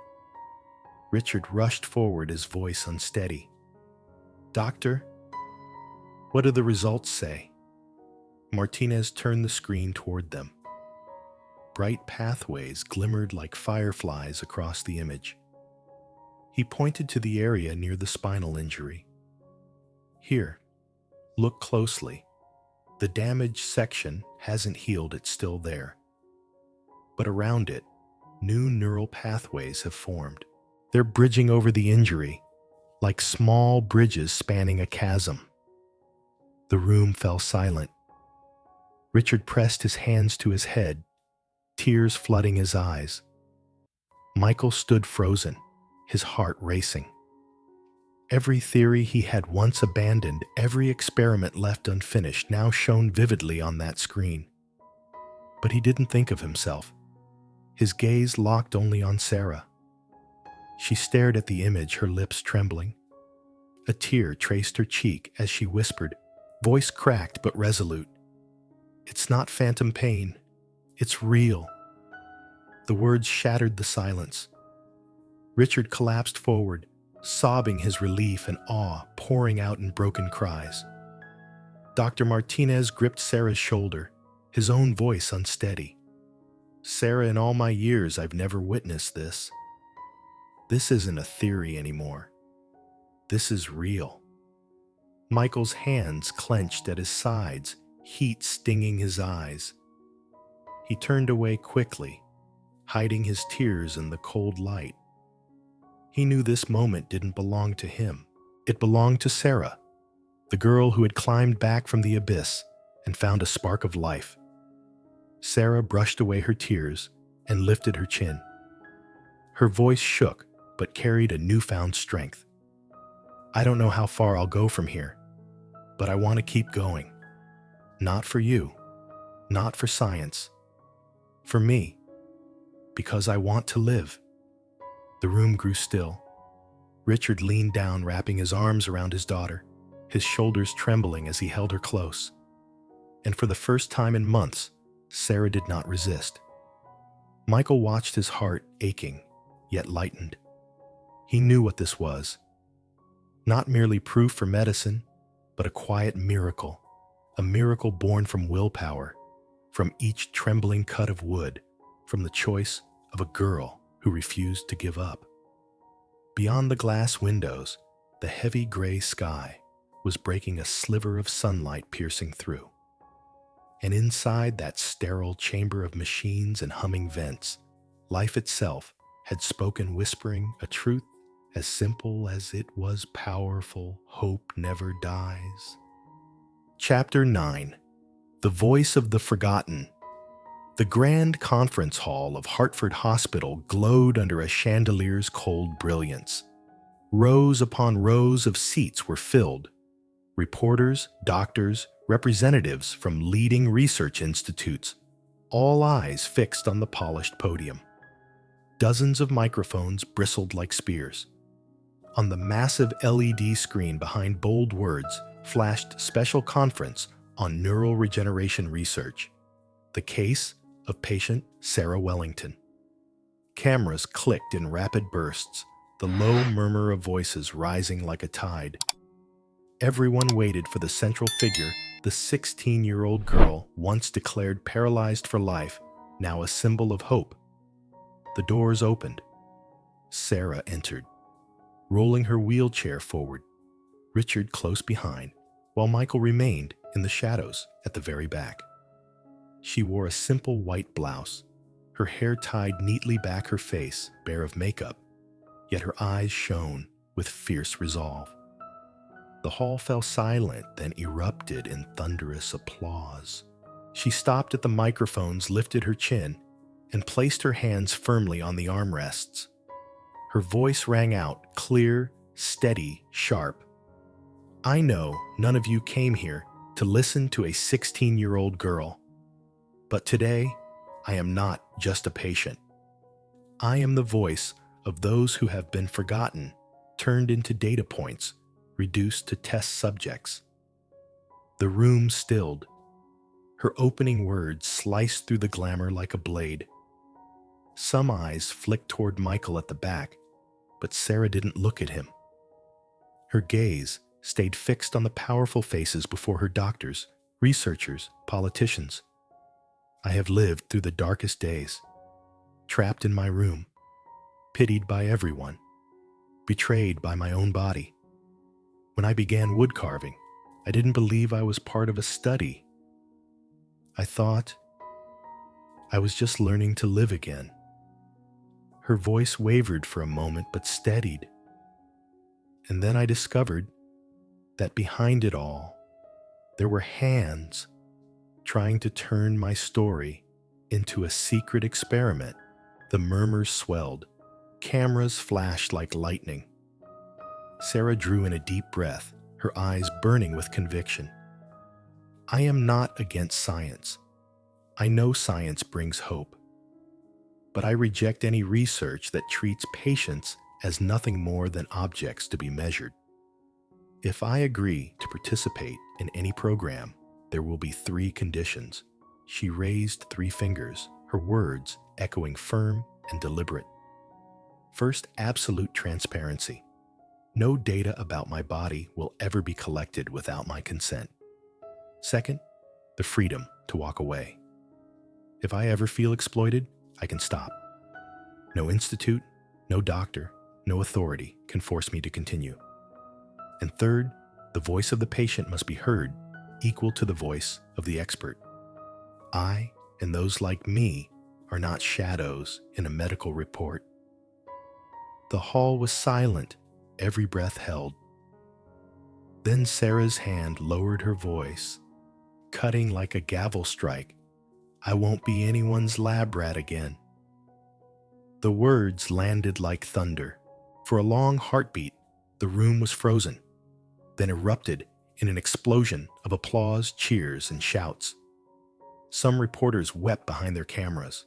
Richard rushed forward, his voice unsteady. "Doctor, what do the results say?" Martinez turned the screen toward them. Bright pathways glimmered like fireflies across the image. He pointed to the area near the spinal injury. "Here, look closely. The damaged section hasn't healed, it's still there. But around it, new neural pathways have formed. They're bridging over the injury, like small bridges spanning a chasm." The room fell silent. Richard pressed his hands to his head, tears flooding his eyes. Michael stood frozen, his heart racing. Every theory he had once abandoned, every experiment left unfinished, now shone vividly on that screen. But he didn't think of himself. His gaze locked only on Sarah. She stared at the image, her lips trembling. A tear traced her cheek as she whispered, voice cracked but resolute, "It's not phantom pain. It's real." The words shattered the silence. Richard collapsed forward, sobbing his relief and awe pouring out in broken cries. Dr. Martinez gripped Sarah's shoulder, his own voice unsteady. "Sarah, in all my years, I've never witnessed this. This isn't a theory anymore. This is real." Michael's hands clenched at his sides, heat stinging his eyes. He turned away quickly, hiding his tears in the cold light. He knew this moment didn't belong to him. It belonged to Sarah, the girl who had climbed back from the abyss and found a spark of life. Sarah brushed away her tears and lifted her chin. Her voice shook, but carried a newfound strength. "I don't know how far I'll go from here, but I want to keep going. Not for you, not for science, for me, because I want to live." The room grew still. Richard leaned down, wrapping his arms around his daughter, his shoulders trembling as he held her close. And for the first time in months, Sarah did not resist. Michael watched his heart aching, yet lightened. He knew what this was. Not merely proof for medicine, but a quiet miracle, a miracle born from willpower, from each trembling cut of wood, from the choice of a girl who refused to give up. Beyond the glass windows, the heavy gray sky was breaking a sliver of sunlight piercing through. And inside that sterile chamber of machines and humming vents, life itself had spoken, whispering a truth as simple as it was powerful: hope never dies. Chapter 9. The Voice of the Forgotten. The grand conference hall of Hartford Hospital glowed under a chandelier's cold brilliance. Rows upon rows of seats were filled. Reporters, doctors, representatives from leading research institutes, all eyes fixed on the polished podium. Dozens of microphones bristled like spears. On the massive LED screen behind bold words flashed special conference on neural regeneration research. The case of patient Sarah Wellington. Cameras clicked in rapid bursts, the low murmur of voices rising like a tide. Everyone waited for the central figure, the 16-year-old girl once declared paralyzed for life, now a symbol of hope. The doors opened. Sarah entered, rolling her wheelchair forward, Richard close behind, while Michael remained in the shadows at the very back. She wore a simple white blouse, her hair tied neatly back her face, bare of makeup, yet her eyes shone with fierce resolve. The hall fell silent, then erupted in thunderous applause. She stopped at the microphones, lifted her chin, and placed her hands firmly on the armrests. Her voice rang out, clear, steady, sharp. "I know none of you came here to listen to a 16-year-old girl. But today, I am not just a patient. I am the voice of those who have been forgotten, turned into data points, reduced to test subjects." The room stilled. Her opening words sliced through the glamour like a blade. Some eyes flicked toward Michael at the back, but Sarah didn't look at him. Her gaze stayed fixed on the powerful faces before her: doctors, researchers, politicians. I have lived through the darkest days, trapped in my room, pitied by everyone, betrayed by my own body. When I began wood carving, I didn't believe I was part of a study. I thought I was just learning to live again. Her voice wavered for a moment but steadied. And then I discovered that behind it all, there were hands trying to turn my story into a secret experiment. The murmurs swelled. Cameras flashed like lightning. Sarah drew in a deep breath, her eyes burning with conviction. I am not against science. I know science brings hope. But I reject any research that treats patients as nothing more than objects to be measured. If I agree to participate in any program, there will be 3 conditions. She raised 3 fingers, her words echoing firm and deliberate. First, absolute transparency. No data about my body will ever be collected without my consent. Second, the freedom to walk away. If I ever feel exploited, I can stop. No institute, no doctor, no authority can force me to continue. And third, the voice of the patient must be heard, equal to the voice of the expert. I, and those like me, are not shadows in a medical report. The hall was silent, every breath held. Then Sarah's hand lowered her voice, cutting like a gavel strike. I won't be anyone's lab rat again. The words landed like thunder. For a long heartbeat, the room was frozen, then erupted in an explosion of applause, cheers, and shouts. Some reporters wept behind their cameras.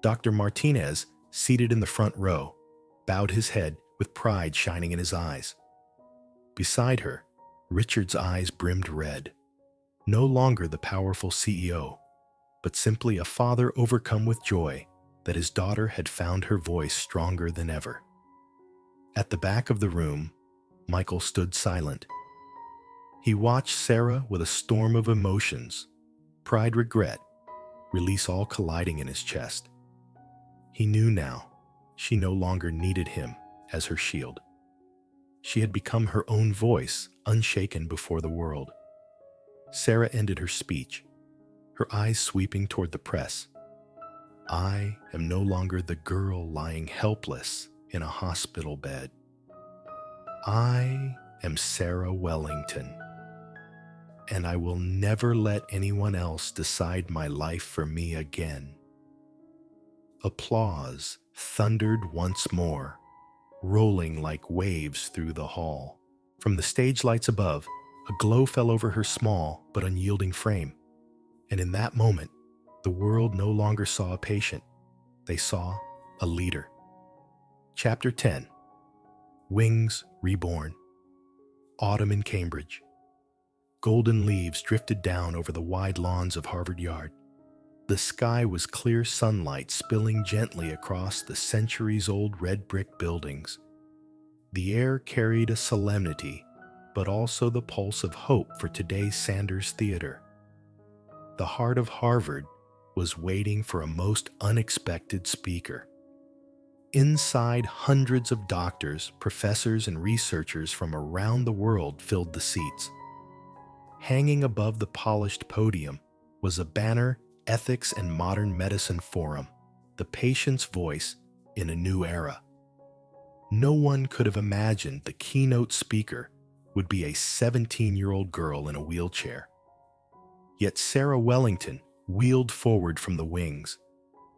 Dr. Martinez, seated in the front row, bowed his head with pride shining in his eyes. Beside her, Richard's eyes brimmed red. No longer the powerful CEO, but simply a father overcome with joy that his daughter had found her voice stronger than ever. At the back of the room, Michael stood silent. He watched Sarah with a storm of emotions, pride, regret, release all colliding in his chest. He knew now she no longer needed him as her shield. She had become her own voice, unshaken before the world. Sarah ended her speech, her eyes sweeping toward the press. I am no longer the girl lying helpless in a hospital bed. I am Sarah Wellington, and I will never let anyone else decide my life for me again. Applause thundered once more, rolling like waves through the hall. From the stage lights above, a glow fell over her small but unyielding frame, and in that moment, the world no longer saw a patient. They saw a leader. Chapter 10. Wings Reborn. Autumn in Cambridge. Golden leaves drifted down over the wide lawns of Harvard Yard. The sky was clear sunlight spilling gently across the centuries-old red brick buildings. The air carried a solemnity, but also the pulse of hope for today's Sanders Theater. The heart of Harvard was waiting for a most unexpected speaker. Inside, hundreds of doctors, professors, and researchers from around the world filled the seats. Hanging above the polished podium was a banner, Ethics and Modern Medicine Forum, the patient's voice in a new era. No one could have imagined the keynote speaker would be a 17-year-old girl in a wheelchair. Yet Sarah Wellington wheeled forward from the wings,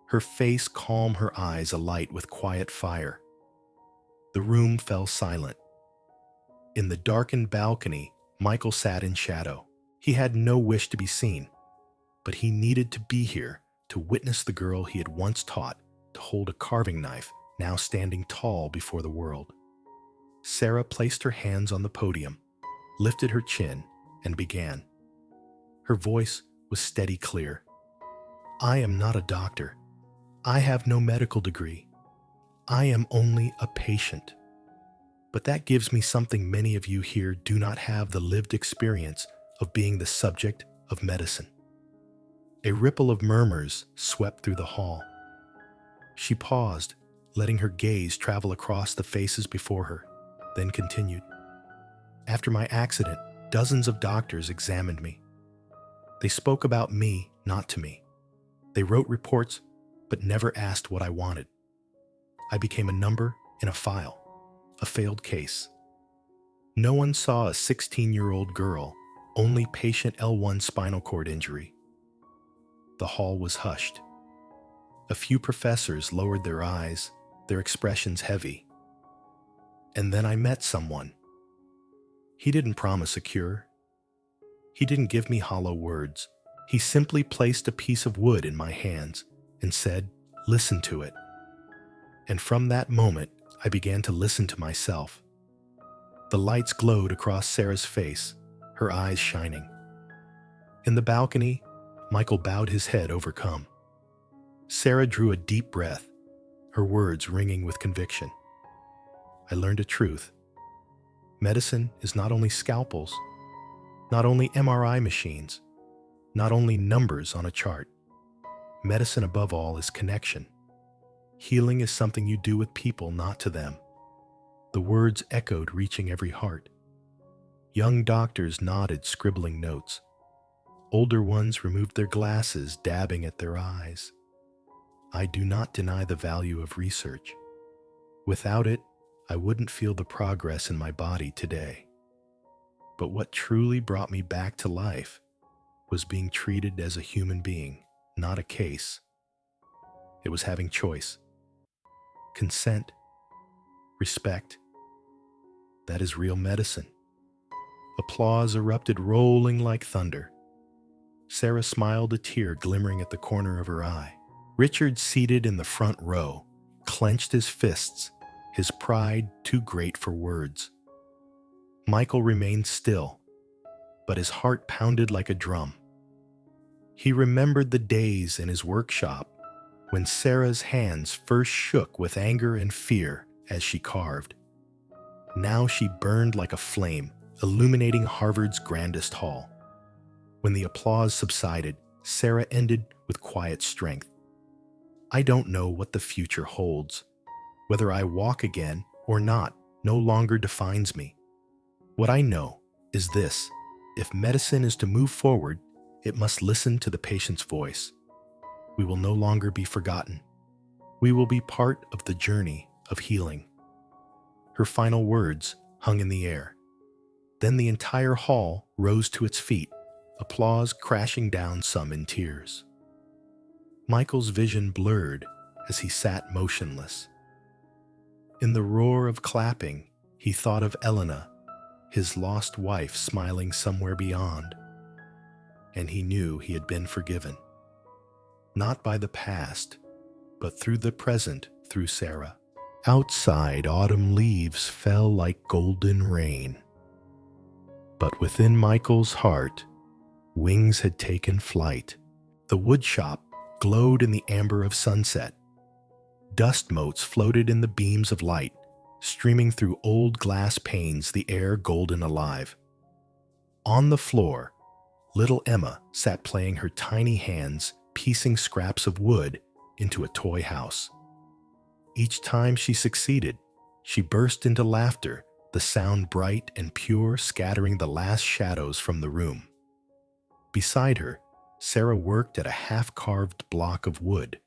her face calm, her eyes alight with quiet fire. The room fell silent. In the darkened balcony, Michael sat in shadow. He had no wish to be seen, but he needed to be here to witness the girl he had once taught to hold a carving knife, now standing tall before the world. Sarah placed her hands on the podium, lifted her chin, and began. Her voice was steady, clear. I am not a doctor. I have no medical degree. I am only a patient. But that gives me something many of you here do not have: the lived experience of being the subject of medicine. A ripple of murmurs swept through the hall. She paused, letting her gaze travel across the faces before her, then continued. After my accident, dozens of doctors examined me. They spoke about me, not to me. They wrote reports, but never asked what I wanted. I became a number in a file, a failed case. No one saw a 16-year-old girl, only patient L1 spinal cord injury. The hall was hushed. A few professors lowered their eyes, their expressions heavy. And then I met someone. He didn't promise a cure. He didn't give me hollow words. He simply placed a piece of wood in my hands and said, "Listen to it." And from that moment, I began to listen to myself. The lights glowed across Sarah's face, her eyes shining. In the balcony, Michael bowed his head, overcome. Sarah drew a deep breath. her words ringing with conviction. I learned a truth. Medicine is not only scalpels, not only MRI machines, not only numbers on a chart. Medicine above all is connection. Healing is something you do with people, not to them. The words echoed, reaching every heart. Young doctors nodded, scribbling notes. Older ones removed their glasses, dabbing at their eyes. I do not deny the value of research. Without it, I wouldn't feel the progress in my body today. But what truly brought me back to life was being treated as a human being, not a case. It was having choice, consent, respect. That is real medicine. Applause erupted, rolling like thunder. Sarah smiled, a tear glimmering at the corner of her eye. Richard, seated in the front row, clenched his fists, his pride too great for words. Michael remained still, but his heart pounded like a drum. He remembered the days in his workshop when Sarah's hands first shook with anger and fear as she carved. Now she burned like a flame, illuminating Harvard's grandest hall. When the applause subsided, Sarah ended with quiet strength. I don't know what the future holds. Whether I walk again or not no longer defines me. What I know is this: if medicine is to move forward, it must listen to the patient's voice. We will no longer be forgotten. We will be part of the journey of healing. Her final words hung in the air. Then the entire hall rose to its feet, applause crashing down, some in tears. Michael's vision blurred as he sat motionless. In the roar of clapping, he thought of Elena, his lost wife, smiling somewhere beyond. And he knew he had been forgiven. Not by the past, but through the present, through Sarah. Outside, autumn leaves fell like golden rain. But within Michael's heart, wings had taken flight. The woodshop glowed in the amber of sunset. Dust motes floated in the beams of light, streaming through old glass panes, the air golden alive. On the floor, little Emma sat playing, her tiny hands piecing scraps of wood into a toy house. Each time she succeeded, she burst into laughter, the sound bright and pure, scattering the last shadows from the room. Beside her, Sarah worked at a half-carved block of wood.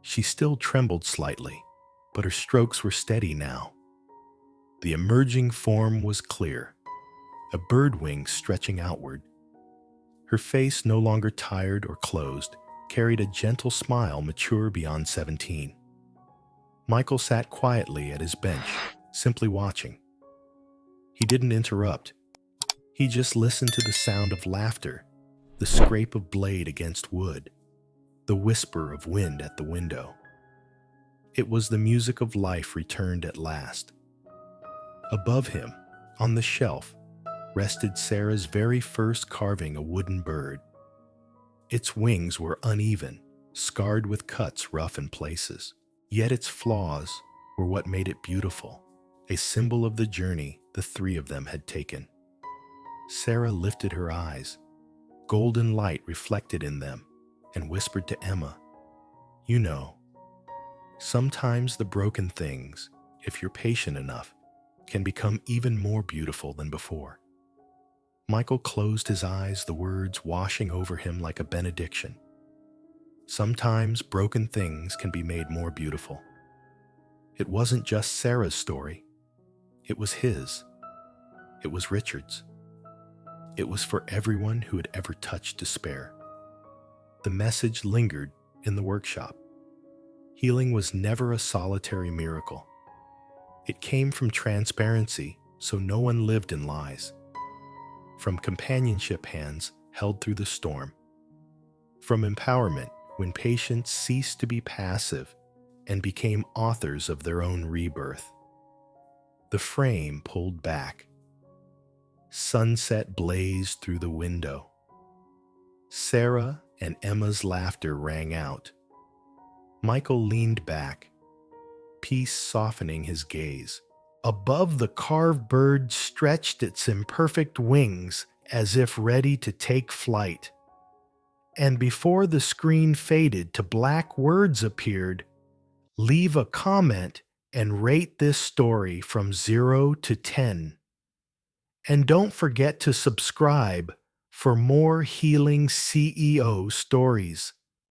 She still trembled slightly, but her strokes were steady now. The emerging form was clear, a bird wing stretching outward. Her face, no longer tired or closed, carried a gentle smile, mature beyond 17. Michael sat quietly at his bench, simply watching. He didn't interrupt. He just listened to the sound of laughter, the scrape of blade against wood, the whisper of wind at the window. It was the music of life returned at last. Above him, on the shelf, rested Sarah's very first carving, a wooden bird. Its wings were uneven, scarred with cuts rough in places. Yet its flaws were what made it beautiful, a symbol of the journey the three of them had taken. Sarah lifted her eyes. Golden light reflected in them, and whispered to Emma, "You know, sometimes the broken things, if you're patient enough, can become even more beautiful than before." Michael closed his eyes, the words washing over him like a benediction. Sometimes broken things can be made more beautiful. It wasn't just Sarah's story. It was his. It was Richard's. It was for everyone who had ever touched despair. The message lingered in the workshop. Healing was never a solitary miracle. It came from transparency, so no one lived in lies. From companionship hands held through the storm. From empowerment when patients ceased to be passive and became authors of their own rebirth. The frame pulled back. Sunset blazed through the window. Sarah and Emma's laughter rang out. Michael leaned back, peace softening his gaze. Above, the carved bird stretched its imperfect wings as if ready to take flight. And before the screen faded to black, words appeared: "Leave a comment and rate this story from 0 to 10. And don't forget to subscribe for more healing CEO stories."